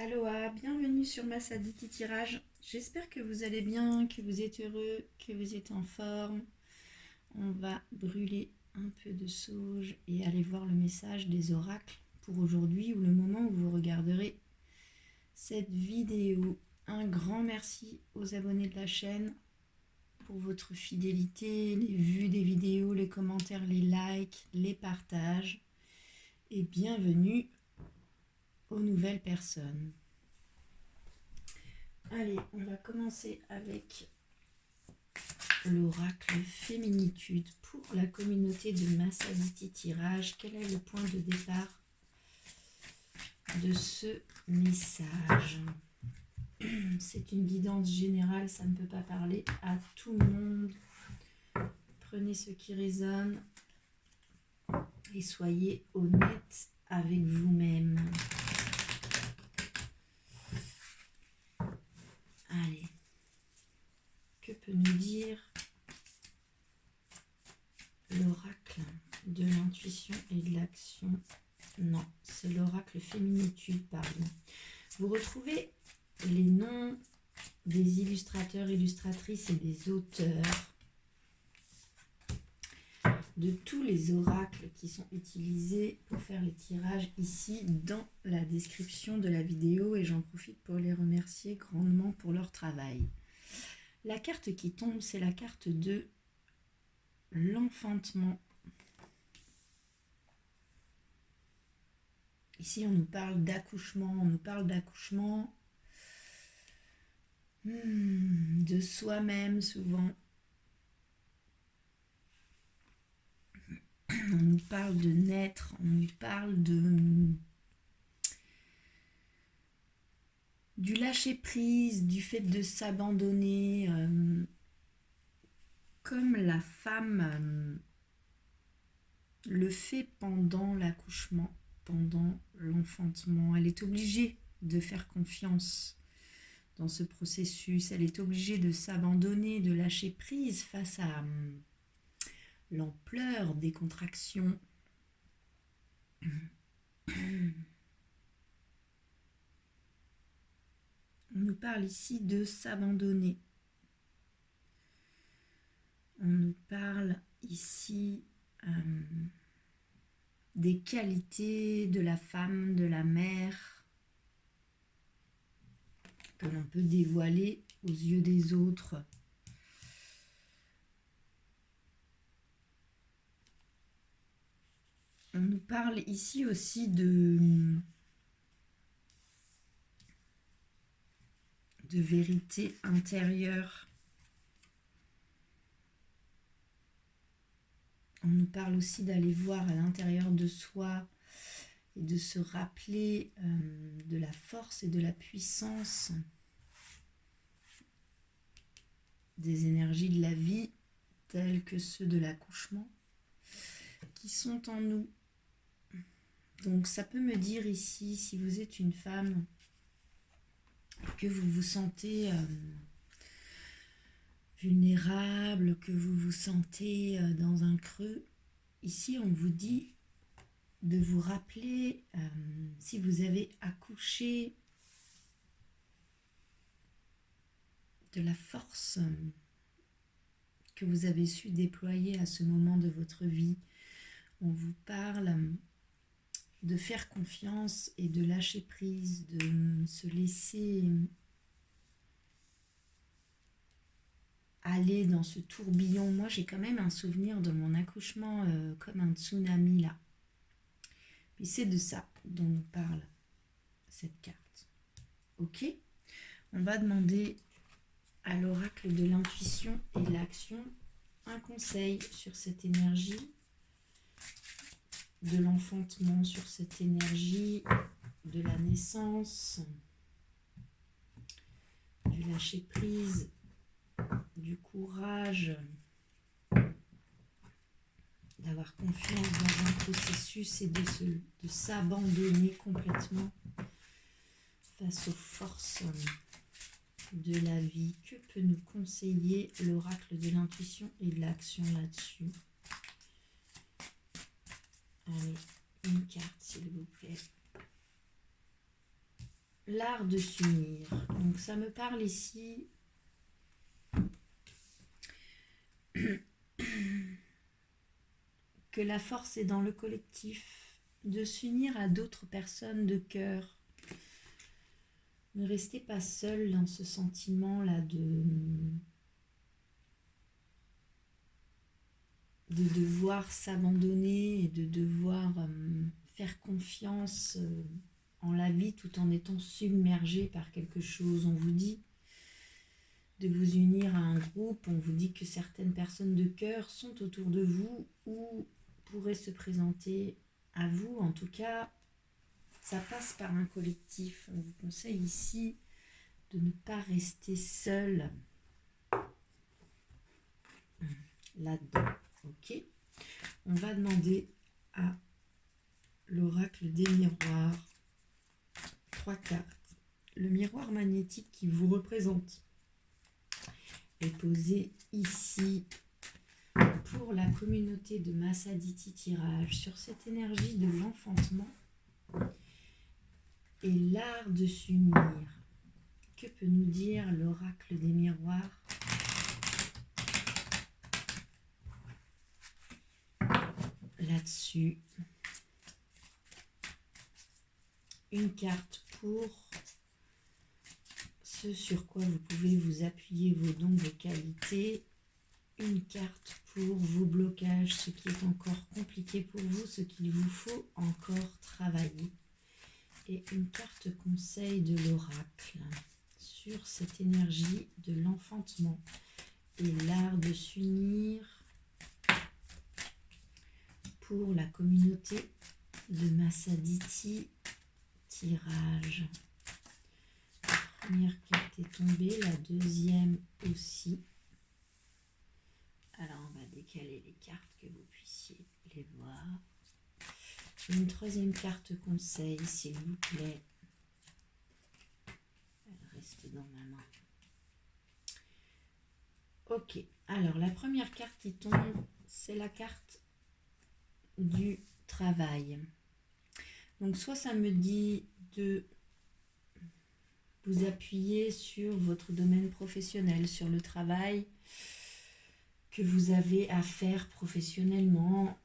Aloha, bienvenue sur Massaditi Tirage. J'espère que vous allez bien, que vous êtes heureux, que vous êtes en forme. On va brûler un peu de sauge et aller voir le message des oracles pour aujourd'hui ou le moment où vous regarderez cette vidéo. Un grand merci aux abonnés de la chaîne pour votre fidélité, les vues des vidéos, les commentaires, les likes, les partages. Et bienvenue aux nouvelles personnes. Allez, on va commencer avec l'oracle féminitude pour la communauté de Massaditi Tirage. Quel est le point de départ de ce message? C'est une guidance générale, ça ne peut pas parler à tout le monde. Prenez ce qui résonne et soyez honnête avec vous-même. Allez, que peut nous dire l'oracle de l'intuition et de l'action? Non, c'est l'oracle féminitude, pardon. Vous retrouvez les noms des illustrateurs, illustratrices et des auteurs de tous les oracles qui sont utilisés pour faire les tirages ici dans la description de la vidéo et j'en profite pour les remercier grandement pour leur travail. La carte qui tombe, c'est la carte de l'enfantement. Ici, on nous parle d'accouchement, de soi-même souvent. On nous parle de naître, on nous parle du lâcher-prise, du fait de s'abandonner, comme la femme le fait pendant l'accouchement, pendant l'enfantement. Elle est obligée de faire confiance dans ce processus, elle est obligée de s'abandonner, de lâcher prise face à l'ampleur des contractions. On nous parle ici de s'abandonner. On nous parle ici des qualités de la femme, de la mère, que l'on peut dévoiler aux yeux des autres. On nous parle ici aussi de vérité intérieure. On nous parle aussi d'aller voir à l'intérieur de soi et de se rappeler de la force et de la puissance des énergies de la vie, telles que ceux de l'accouchement, qui sont en nous. Donc ça peut me dire ici, si vous êtes une femme, que vous vous sentez vulnérable, que vous vous sentez dans un creux, ici on vous dit de vous rappeler, si vous avez accouché, de la force que vous avez su déployer à ce moment de votre vie. On vous parle de faire confiance et de lâcher prise, de se laisser aller dans ce tourbillon. Moi, j'ai quand même un souvenir de mon accouchement comme un tsunami là. Et c'est de ça dont nous parle cette carte. Ok ? On va demander à l'oracle de l'intuition et de l'action un conseil sur cette énergie de l'enfantement, sur cette énergie de la naissance, du lâcher prise, du courage, d'avoir confiance dans un processus et de s'abandonner complètement face aux forces de la vie. Que peut nous conseiller l'oracle de l'intuition et de l'action là-dessus? Allez, une carte s'il vous plaît. l'art de s'unir. Donc ça me parle ici que la force est dans le collectif, de s'unir à d'autres personnes de cœur. Ne restez pas seul dans ce sentiment-là de devoir s'abandonner et de devoir faire confiance en la vie tout en étant submergé par quelque chose. On vous dit de vous unir à un groupe, on vous dit que certaines personnes de cœur sont autour de vous ou pourraient se présenter à vous. En tout cas, ça passe par un collectif. On vous conseille ici de ne pas rester seul là-dedans. Ok, on va demander à l'oracle des miroirs 3 cartes. Le miroir magnétique qui vous représente est posé ici pour la communauté de Massaditi Tirage sur cette énergie de l'enfantement et l'art de s'unir. Que peut nous dire l'oracle des miroirs ? Là-dessus, une carte pour ce sur quoi vous pouvez vous appuyer, vos dons, vos qualités, une carte pour vos blocages, ce qui est encore compliqué pour vous, ce qu'il vous faut encore travailler, et une carte conseil de l'oracle sur cette énergie de l'enfantement et l'art de s'unir pour la communauté de Massaditi Tirage. La première carte est tombée, la deuxième aussi. Alors on va décaler les cartes que vous puissiez les voir. Une troisième carte conseil, s'il vous plaît. Elle reste dans ma main. Ok, alors la première carte qui tombe, c'est la carte du travail. Donc soit ça me dit de vous appuyer sur votre domaine professionnel, sur le travail que vous avez à faire professionnellement,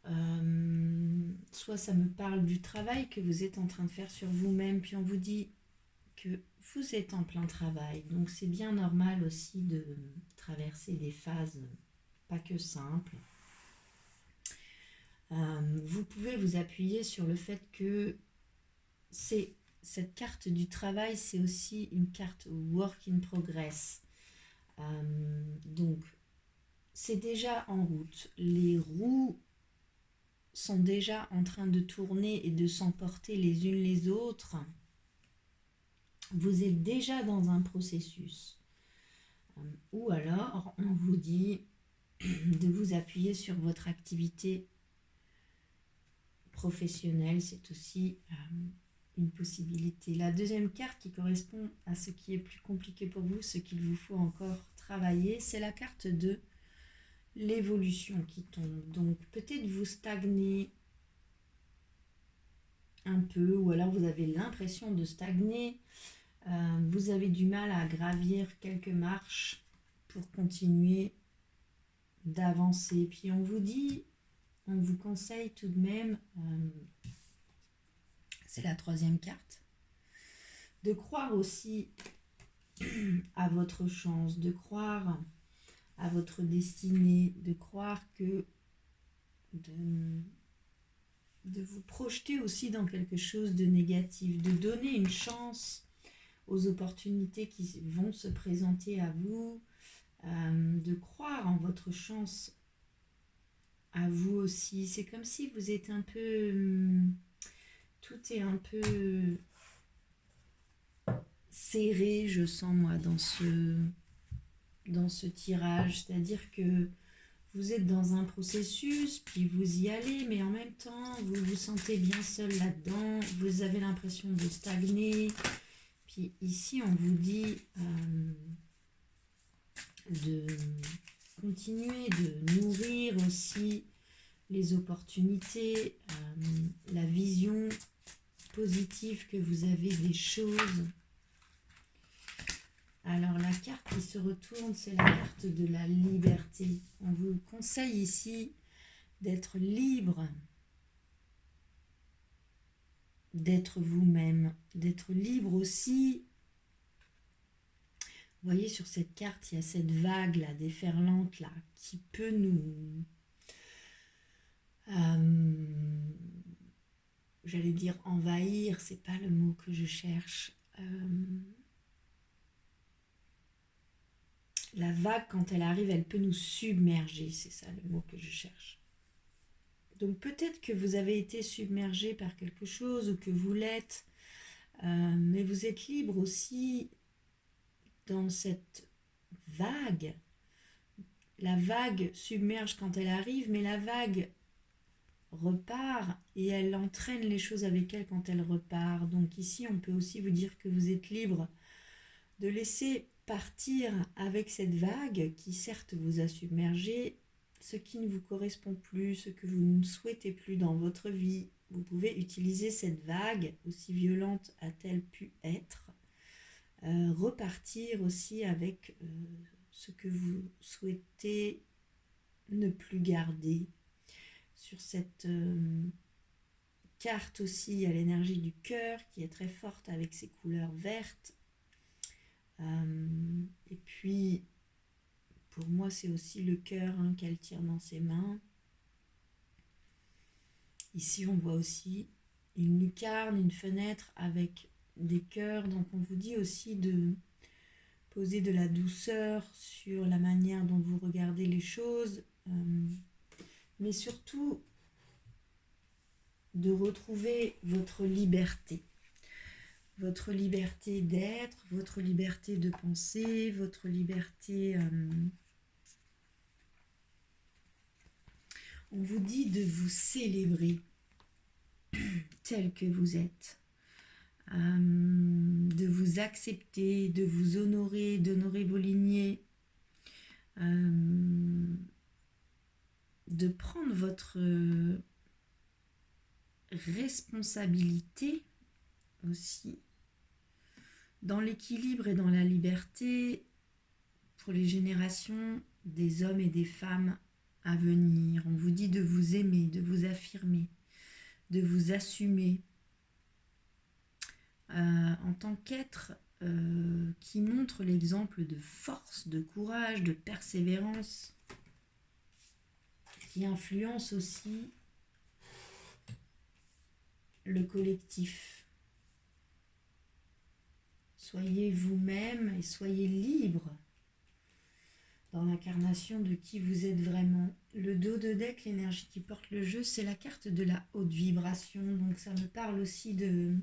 soit ça me parle du travail que vous êtes en train de faire sur vous-même, puis on vous dit que vous êtes en plein travail, donc c'est bien normal aussi de traverser des phases pas que simples. Vous pouvez vous appuyer sur le fait que cette carte du travail, c'est aussi une carte work in progress. Donc, c'est déjà en route. Les roues sont déjà en train de tourner et de s'emporter les unes les autres. Vous êtes déjà dans un processus. Ou alors, on vous dit de vous appuyer sur votre activité professionnelle. C'est aussi une possibilité. La deuxième carte qui correspond à ce qui est plus compliqué pour vous, ce qu'il vous faut encore travailler, c'est la carte de l'évolution qui tombe. Donc peut-être vous stagnez un peu, ou alors vous avez l'impression de stagner, vous avez du mal à gravir quelques marches pour continuer d'avancer. Puis on vous conseille tout de même, c'est la troisième carte, de croire aussi à votre chance, de croire à votre destinée, de croire que de vous projeter aussi dans quelque chose de négatif, de donner une chance aux opportunités qui vont se présenter à vous, de croire en votre chance à vous aussi. C'est comme si vous êtes un peu... tout est un peu serré, je sens moi, dans ce tirage. C'est-à-dire que vous êtes dans un processus, puis vous y allez, mais en même temps, vous vous sentez bien seul là-dedans, vous avez l'impression de stagner. Puis ici, on vous dit de continuer de nourrir aussi les opportunités, la vision positive que vous avez des choses Alors la carte qui se retourne, c'est la carte de la liberté. On vous conseille ici d'être libre, d'être vous-même, d'être libre aussi. Vous voyez sur cette carte, il y a cette vague là, déferlante là, qui peut nous, j'allais dire envahir, c'est pas le mot que je cherche. La vague, quand elle arrive, elle peut nous submerger, c'est ça le mot que je cherche. Donc peut-être que vous avez été submergé par quelque chose ou que vous l'êtes, mais vous êtes libre aussi dans cette vague. La vague submerge quand elle arrive, mais la vague repart et elle entraîne les choses avec elle quand elle repart. Donc ici, on peut aussi vous dire que vous êtes libre de laisser partir avec cette vague qui certes vous a submergé, ce qui ne vous correspond plus, ce que vous ne souhaitez plus dans votre vie. Vous pouvez utiliser cette vague, aussi violente a-t-elle pu être, repartir aussi avec ce que vous souhaitez ne plus garder. Sur cette carte aussi, il y a l'énergie du cœur qui est très forte avec ses couleurs vertes. Et puis, pour moi, c'est aussi le cœur qu'elle tient dans ses mains. Ici, on voit aussi une lucarne, une fenêtre avec des cœurs. Donc, on vous dit aussi de poser de la douceur sur la manière dont vous regardez les choses. Mais surtout, de retrouver votre liberté. Votre liberté d'être, votre liberté de penser, votre liberté... on vous dit de vous célébrer tel que vous êtes, de vous accepter, de vous honorer, d'honorer vos lignées, de prendre votre responsabilité aussi dans l'équilibre et dans la liberté pour les générations des hommes et des femmes à venir. On vous dit de vous aimer, de vous affirmer, de vous assumer en tant qu'être qui montre l'exemple de force, de courage, de persévérance, qui influence aussi le collectif. Soyez vous-même et soyez libre dans l'incarnation de qui vous êtes vraiment. Le dos de deck, l'énergie qui porte le jeu, c'est la carte de la haute vibration. Donc ça me parle aussi de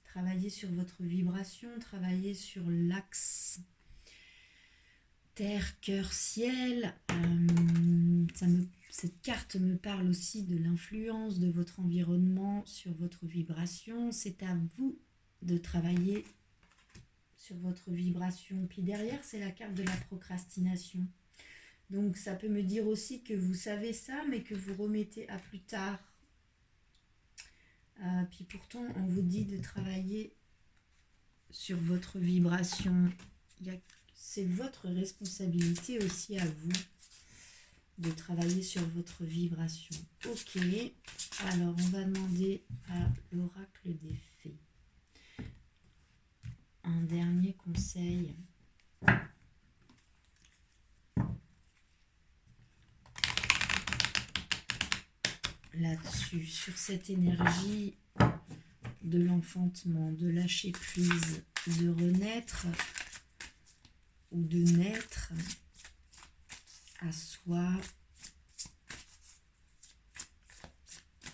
travailler sur votre vibration, travailler sur l'axe terre, cœur, ciel. Cette carte me parle aussi de l'influence de votre environnement sur votre vibration. C'est à vous de travailler sur votre vibration. Puis derrière, c'est la carte de la procrastination. Donc ça peut me dire aussi que vous savez ça, mais que vous remettez à plus tard. Puis pourtant, on vous dit de travailler sur votre vibration. C'est votre responsabilité aussi à vous de travailler sur votre vibration. Ok, alors on va demander à l'oracle des fées un dernier conseil. Là-dessus, sur cette énergie de l'enfantement, de lâcher prise, de renaître ou de naître à soi,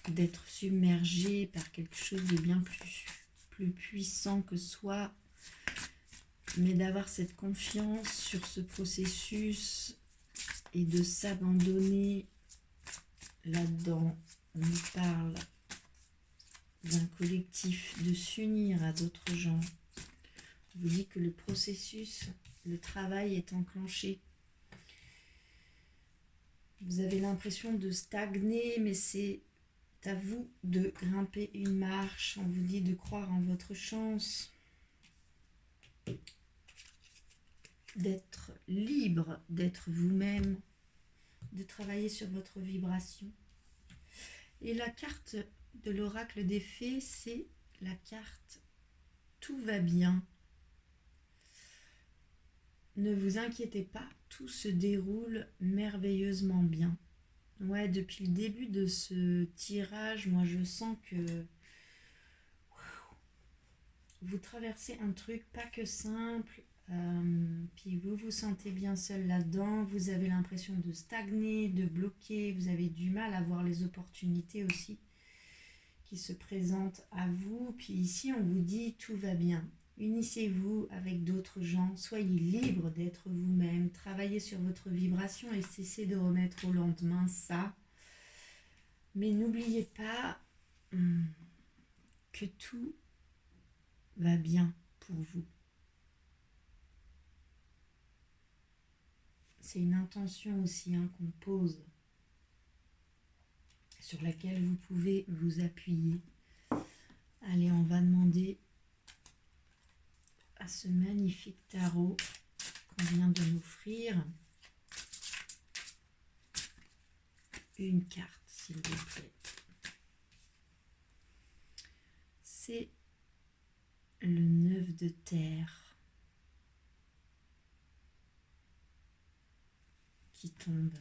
d'être submergé par quelque chose de bien plus puissant que soi, mais d'avoir cette confiance sur ce processus et de s'abandonner là-dedans. On nous parle d'un collectif, de s'unir à d'autres gens. Je vous dis que le processus, le travail est enclenché. Vous avez l'impression de stagner, mais c'est à vous de grimper une marche. On vous dit de croire en votre chance. d'être libre, d'être vous-même, de travailler sur votre vibration. Et la carte de l'oracle des fées, c'est la carte « Tout va bien ». Ne vous inquiétez pas, tout se déroule merveilleusement bien. Ouais, depuis le début de ce tirage, moi je sens que vous traversez un truc pas que simple, puis vous vous sentez bien seul là-dedans, vous avez l'impression de stagner, de bloquer, vous avez du mal à voir les opportunités aussi qui se présentent à vous. Puis ici on vous dit tout va bien. Unissez-vous avec d'autres gens, soyez libre d'être vous-même, travaillez sur votre vibration et cessez de remettre au lendemain ça. Mais n'oubliez pas que tout va bien pour vous. C'est une intention aussi qu'on pose, sur laquelle vous pouvez vous appuyer. Allez, on va demander à ce magnifique tarot qu'on vient de m'offrir une carte, s'il vous plaît. C'est le 9 de terre qui tombe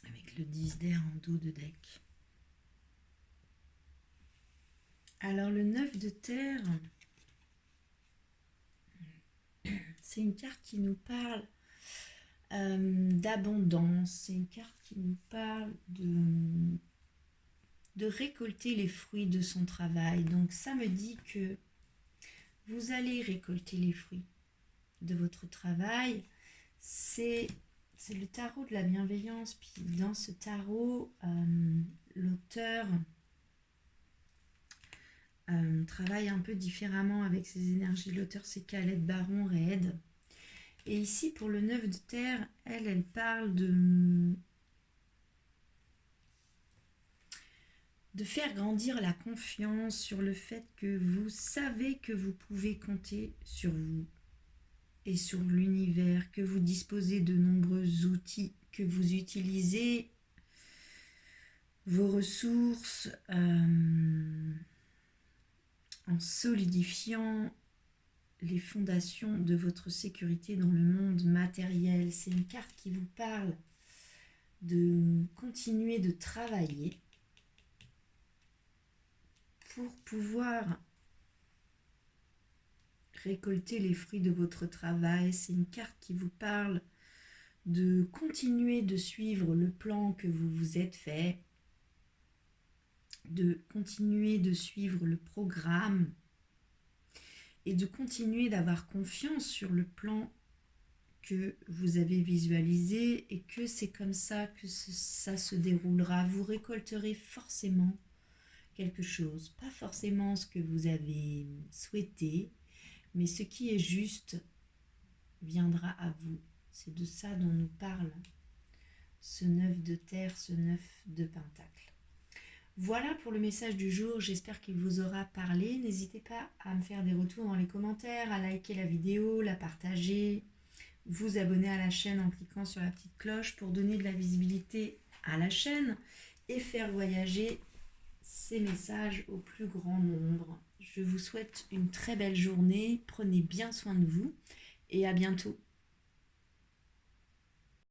avec le 10 d'air en dos de deck. Alors le 9 de terre, c'est une carte qui nous parle d'abondance, c'est une carte qui nous parle de récolter les fruits de son travail. Donc ça me dit que vous allez récolter les fruits de votre travail. C'est le tarot de la bienveillance. Puis dans ce tarot, l'auteur travaille un peu différemment avec ses énergies. L'auteur, c'est Khaled Baron-Reed. Et ici, pour le 9 de terre, elle parle de faire grandir la confiance sur le fait que vous savez que vous pouvez compter sur vous et sur l'univers, que vous disposez de nombreux outils, que vous utilisez vos ressources en solidifiant les fondations de votre sécurité dans le monde matériel. C'est une carte qui vous parle de continuer de travailler pour pouvoir récolter les fruits de votre travail. C'est une carte qui vous parle de continuer de suivre le plan que vous vous êtes fait, de continuer de suivre le programme et de continuer d'avoir confiance sur le plan que vous avez visualisé et que c'est comme ça que ça se déroulera. Vous récolterez forcément quelque chose, pas forcément ce que vous avez souhaité, mais ce qui est juste viendra à vous. C'est de ça dont nous parle ce 9 de terre, ce 9 de pentacle. Voilà pour le message du jour, j'espère qu'il vous aura parlé. N'hésitez pas à me faire des retours dans les commentaires, à liker la vidéo, la partager, vous abonner à la chaîne en cliquant sur la petite cloche pour donner de la visibilité à la chaîne et faire voyager ces messages au plus grand nombre. Je vous souhaite une très belle journée, prenez bien soin de vous et à bientôt.